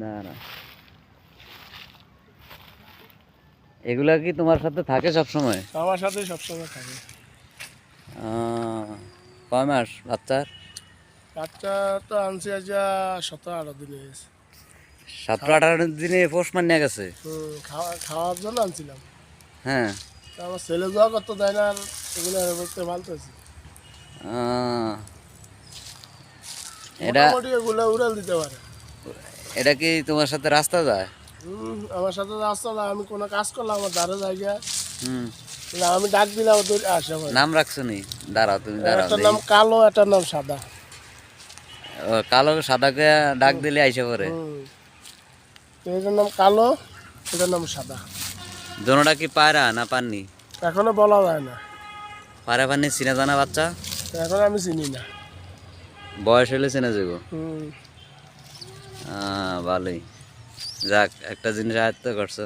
না না, এগুলা কি তোমার সাথে থাকে সব সময়? আমার সাথে সবসময় থাকে। কয় মাস বাচ্চার? বাচ্চা তো আনছি আজ 17-18 দিন হয়ে গেছে। 17-18 দিনে পোষ মান নিয়ে গেছে? খাওয়ার জন্য আনছিলাম। হ্যাঁ। তা আমার ছেলে যাওয়া করতে দেয় না, আর এগুলো করতে পালতেছি। এটা মোটামুটি এগুলো উড়াল দিতে পারে। এটা কি তোমার সাথে রাস্তা যায়? আমার সাথে রাস্তা না, আমি কোনো কাজ করলাম আমার দ্বারা জায়গা, হুম। আমি ডাক দিলাম ওদের আসে পড়ে। নাম রাখছো নি? দাঁড়াও, তুমি দাঁড়াও। একটার নাম কালো, একটার নাম সাদা। কালো সাদাকে ডাক দিলে আইসা পড়ে? এটার নাম কালো, এটার নাম সাদা। দোনোটা কি পায়রা না পাননি? এখনো বলা যায় না, পায়রা পাননি চিনা জানা বাচ্চা? এখন আমি চিনি না। বয়স হলে চেনা যাবো। হুম। ভালোই, যাক একটা জিনিস আয়ত্ত করছো।